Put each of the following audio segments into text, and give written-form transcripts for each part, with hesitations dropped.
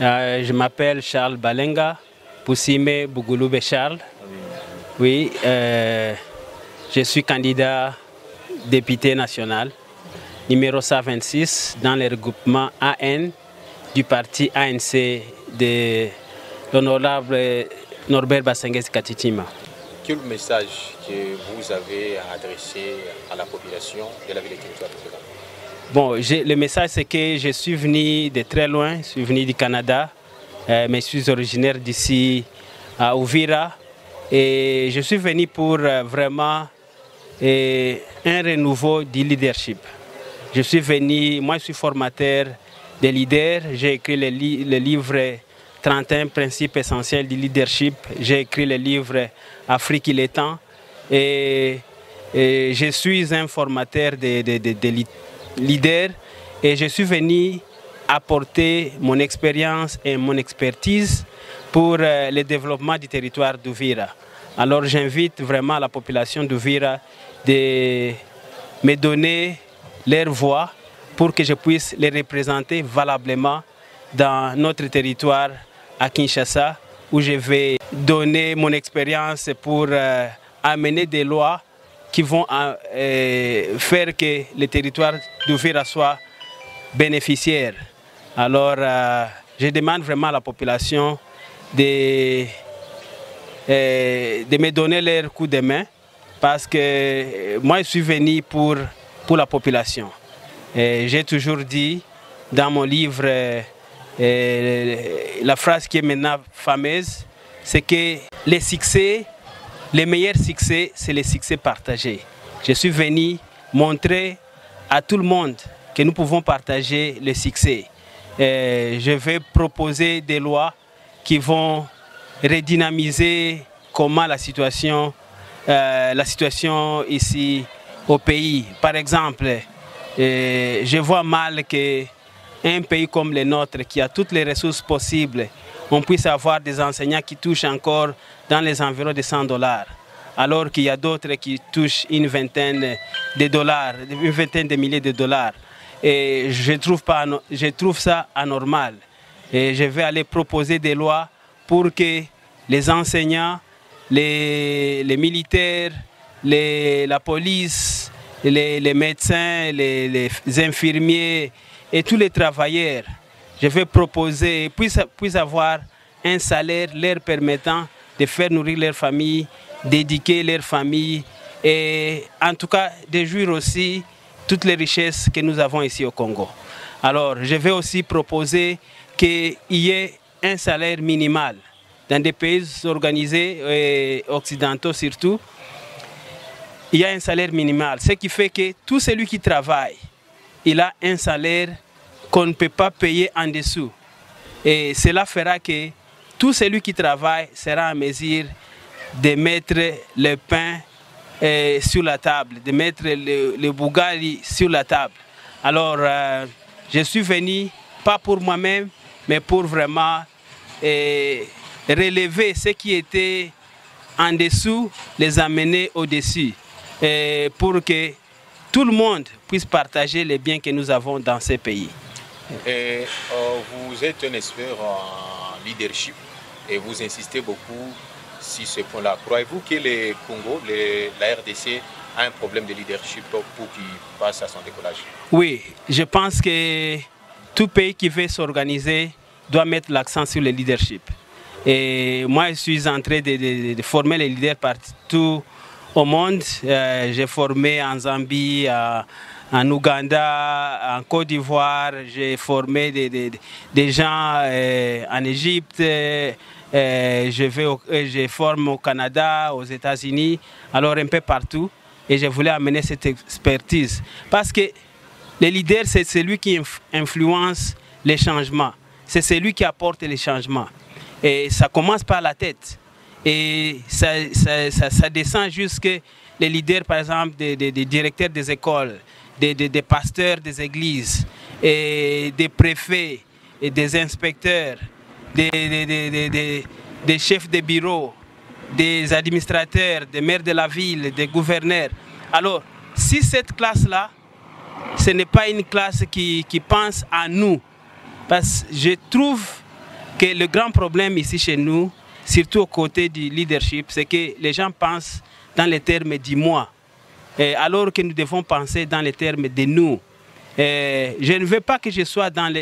Je m'appelle Charles Balenga, Poussime Bougoulube Charles. Oui, je suis candidat député national, numéro 126 dans le regroupement AN du parti ANC de l'honorable Norbert Basengès Katitima. Quel message que vous avez adressé à la population de la ville de Territoire de Fela? Bon, le message c'est que je suis venu de très loin, je suis venu du Canada, mais je suis originaire d'ici à Uvira et je suis venu pour vraiment un renouveau du leadership. Je suis venu, moi je suis formateur de leaders, j'ai écrit le livre 31 principes essentiels du leadership, j'ai écrit le livre Afrique il est temps et je suis un formateur de leaders et je suis venu apporter mon expérience et mon expertise pour le développement du territoire d'Uvira. Alors j'invite vraiment la population d'Uvira de me donner leur voix pour que je puisse les représenter valablement dans notre territoire à Kinshasa, où je vais donner mon expérience pour amener des lois qui vont faire que le territoire d'Uvira soit bénéficiaire. Alors, je demande vraiment à la population de me donner leur coup de main parce que moi, je suis venu pour la population. J'ai toujours dit dans mon livre, la phrase qui est maintenant fameuse, c'est que les succès, les meilleurs succès, c'est les succès partagés. Je suis venu montrer à tout le monde que nous pouvons partager le succès. Je vais proposer des lois qui vont redynamiser comment la situation ici au pays. Par exemple, je vois mal qu'un pays comme le nôtre, qui a toutes les ressources possibles, on puisse avoir des enseignants qui touchent encore dans les environs de $100, alors qu'il y a d'autres qui touchent une vingtaine de milliers de dollars. Et je trouve ça anormal. Et je vais aller proposer des lois pour que les enseignants, les militaires, la police, les médecins, les infirmiers et tous les travailleurs, je vais proposer, puissent avoir un salaire leur permettant de faire nourrir leur famille, d'éduquer leur famille et en tout cas de jouir aussi toutes les richesses que nous avons ici au Congo. Alors, je vais aussi proposer qu'il y ait un salaire minimal dans des pays organisés, occidentaux surtout. Il y a un salaire minimal, ce qui fait que tout celui qui travaille, il a un salaire qu'on ne peut pas payer en dessous. Et cela fera que tout celui qui travaille sera en mesure de mettre le pain sur la table, de mettre le bougali sur la table. Alors, je suis venu, pas pour moi-même, mais pour vraiment relever ce qui était en dessous, les amener au-dessus, pour que tout le monde puisse partager les biens que nous avons dans ces pays. Et, vous êtes un expert en leadership et vous insistez beaucoup sur ce point-là. Croyez-vous que le Congo, la RDC, a un problème de leadership pour qu'il passe à son décollage? Oui, je pense que tout pays qui veut s'organiser doit mettre l'accent sur le leadership. Et moi, je suis en train de former les leaders partout au monde. J'ai formé en Zambie, en Ouganda, en Côte d'Ivoire, j'ai formé des gens en Égypte, je forme au Canada, aux États-Unis, alors un peu partout. Et je voulais amener cette expertise. Parce que le leader, c'est celui qui influence les changements. C'est celui qui apporte les changements. Et ça commence par la tête. Et ça descend jusqu'à les leaders, par exemple, des directeurs des écoles, des pasteurs des églises, et des préfets, et des inspecteurs, des chefs de bureau, des administrateurs, des maires de la ville, des gouverneurs. Alors, si cette classe-là, ce n'est pas une classe qui pense à nous, parce que je trouve que le grand problème ici chez nous, surtout aux côtés du leadership, c'est que les gens pensent dans les termes du moi, alors que nous devons penser dans les termes de nous. Je ne veux pas que je sois dans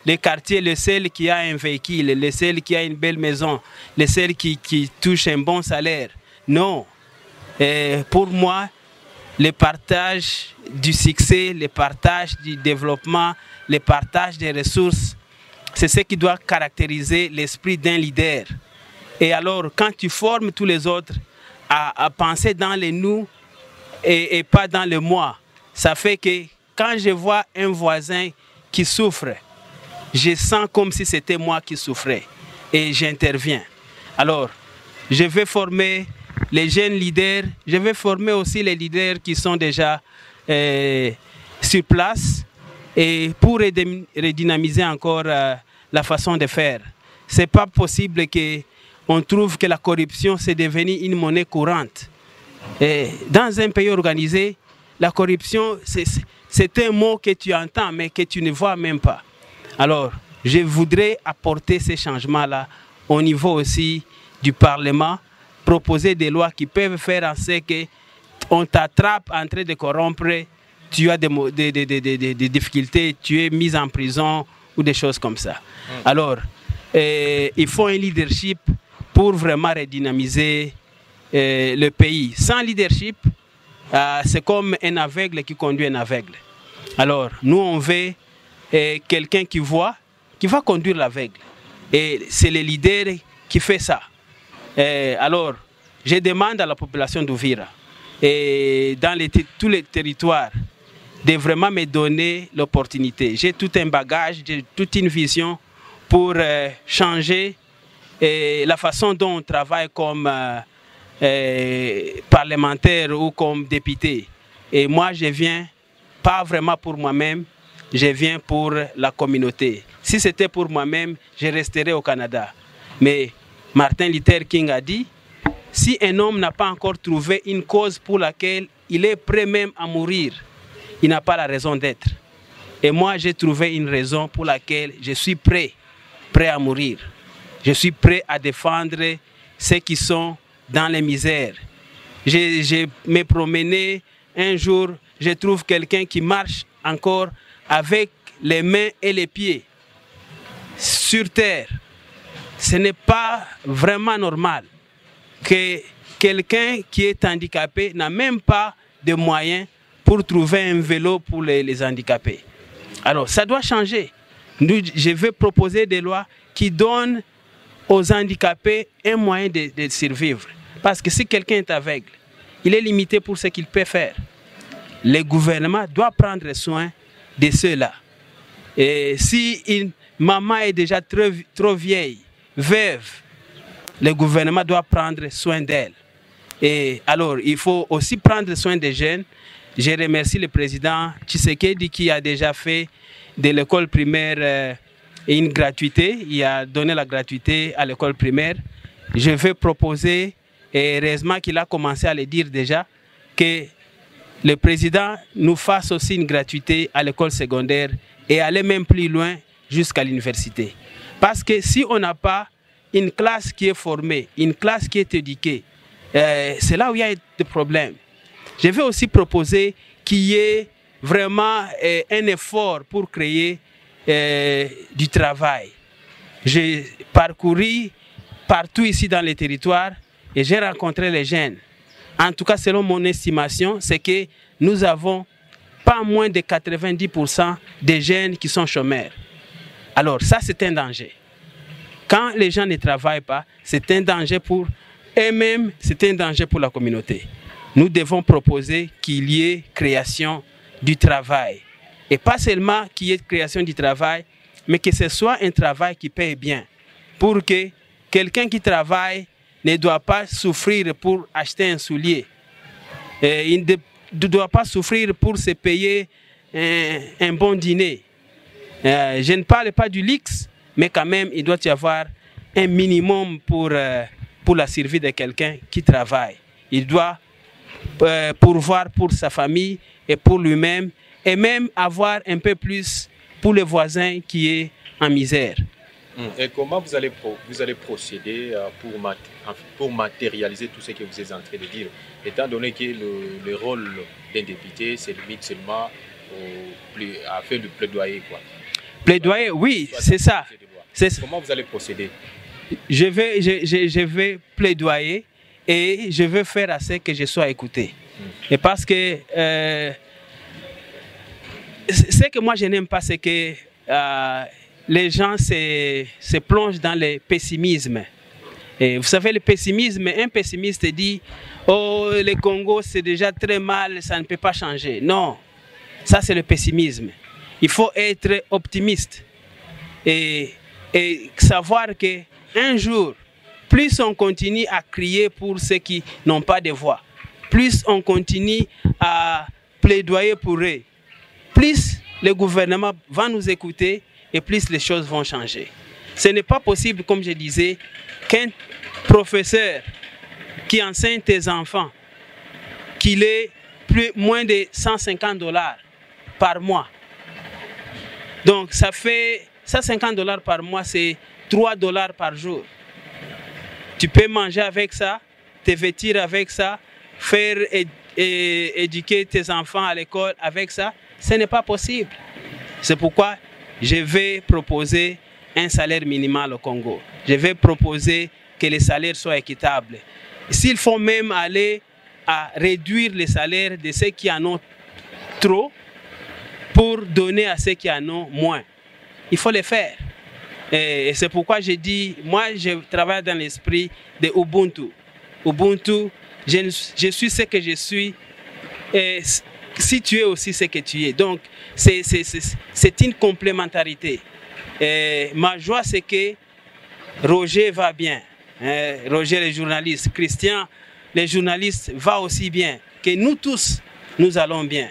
les quartiers le seul qui a un véhicule, le seul qui a une belle maison, le seul qui touche un bon salaire. Non. Pour moi, le partage du succès, le partage du développement, le partage des ressources, c'est ce qui doit caractériser l'esprit d'un leader. Et alors, quand tu formes tous les autres à penser dans le nous et pas dans le moi, ça fait que quand je vois un voisin qui souffre, je sens comme si c'était moi qui souffrais et j'interviens. Alors, je vais former les jeunes leaders, je vais former aussi les leaders qui sont déjà sur place et pour redynamiser encore la façon de faire. Ce n'est pas possible qu'on trouve que la corruption c'est devenu une monnaie courante. Et dans un pays organisé, la corruption c'est un mot que tu entends mais que tu ne vois même pas. Alors, je voudrais apporter ces changements-là au niveau aussi du Parlement, proposer des lois qui peuvent faire en sorte qu'on t'attrape en train de corrompre, tu as des difficultés, tu es mis en prison ou des choses comme ça. Alors, il faut un leadership pour vraiment redynamiser le pays. Sans leadership, c'est comme un aveugle qui conduit un aveugle. Alors, nous, on veut quelqu'un qui voit, qui va conduire l'aveugle. Et c'est le leader qui fait ça. Alors, je demande à la population d'Uvira et dans tous les territoires de vraiment me donner l'opportunité. J'ai tout un bagage, j'ai toute une vision pour changer la façon dont on travaille comme parlementaire ou comme député. Et moi, je viens pas vraiment pour moi-même, je viens pour la communauté. Si c'était pour moi-même, je resterais au Canada. Mais Martin Luther King a dit, si un homme n'a pas encore trouvé une cause pour laquelle il est prêt même à mourir, il n'a pas la raison d'être. Et moi, j'ai trouvé une raison pour laquelle je suis prêt à mourir. Je suis prêt à défendre ceux qui sont dans les misères. Je me promenais un jour, je trouve quelqu'un qui marche encore avec les mains et les pieds sur terre. Ce n'est pas vraiment normal que quelqu'un qui est handicapé n'a même pas de moyens pour trouver un vélo pour les handicapés. Alors, ça doit changer. Je vais proposer des lois qui donnent aux handicapés un moyen de survivre. Parce que si quelqu'un est aveugle, il est limité pour ce qu'il peut faire. Le gouvernement doit prendre soin de ceux-là. Et si une maman est déjà trop vieille, veuve, le gouvernement doit prendre soin d'elle. Et alors, il faut aussi prendre soin des jeunes. Je remercie le président Tshisekedi qui a déjà fait de l'école primaire une gratuité. Il a donné la gratuité à l'école primaire. Je vais proposer, et heureusement qu'il a commencé à le dire déjà, que le président nous fasse aussi une gratuité à l'école secondaire et aller même plus loin jusqu'à l'université. Parce que si on n'a pas une classe qui est formée, une classe qui est éduquée, c'est là où il y a des problèmes. Je vais aussi proposer qu'il y ait vraiment un effort pour créer du travail. J'ai parcouru partout ici dans les territoires et j'ai rencontré les jeunes. En tout cas, selon mon estimation, c'est que nous avons pas moins de 90% des jeunes qui sont chômeurs. Alors ça, c'est un danger. Quand les gens ne travaillent pas, c'est un danger pour eux-mêmes, c'est un danger pour la communauté. Nous devons proposer qu'il y ait création du travail. Et pas seulement qu'il y ait création du travail, mais que ce soit un travail qui paye bien. Pour que quelqu'un qui travaille ne doit pas souffrir pour acheter un soulier. Il ne doit pas souffrir pour se payer un bon dîner. Je ne parle pas du luxe, mais quand même, il doit y avoir un minimum pour la survie de quelqu'un qui travaille. Il doit pourvoir pour sa famille et pour lui-même, et même avoir un peu plus pour le voisin qui est en misère. Et comment vous allez procéder pour matérialiser tout ce que vous êtes en train de dire, étant donné que le rôle d'un député se limite seulement à faire du plaidoyer, quoi. Plaidoyer, oui, c'est ça. Comment vous allez procéder? Je vais plaidoyer et je veux faire à ce que je sois écouté. Et parce que ce que moi je n'aime pas, c'est que les gens se plongent dans le pessimisme. Et vous savez, le pessimisme, un pessimiste dit « Oh, le Congo, c'est déjà très mal, ça ne peut pas changer. » Non, ça c'est le pessimisme. Il faut être optimiste et savoir qu'un jour, plus on continue à crier pour ceux qui n'ont pas de voix, plus on continue à plaidoyer pour eux, plus le gouvernement va nous écouter et plus les choses vont changer. Ce n'est pas possible, comme je disais, qu'un professeur qui enseigne tes enfants, qu'il ait moins de $150 par mois. Donc ça fait $150 par mois, c'est $3 par jour. Tu peux manger avec ça, te vêtir avec ça, faire éduquer tes enfants à l'école avec ça. Ce n'est pas possible. C'est pourquoi je vais proposer un salaire minimal au Congo. Je vais proposer que les salaires soient équitables. S'il faut même aller à réduire les salaires de ceux qui en ont trop pour donner à ceux qui en ont moins, il faut le faire. Et c'est pourquoi je dis, moi je travaille dans l'esprit de Ubuntu. Ubuntu, je suis ce que je suis. Et si tu es aussi ce que tu es. Donc, c'est une complémentarité. Et ma joie, c'est que Roger va bien. Roger, le journaliste. Christian, les journalistes, va aussi bien. Que nous tous, nous allons bien.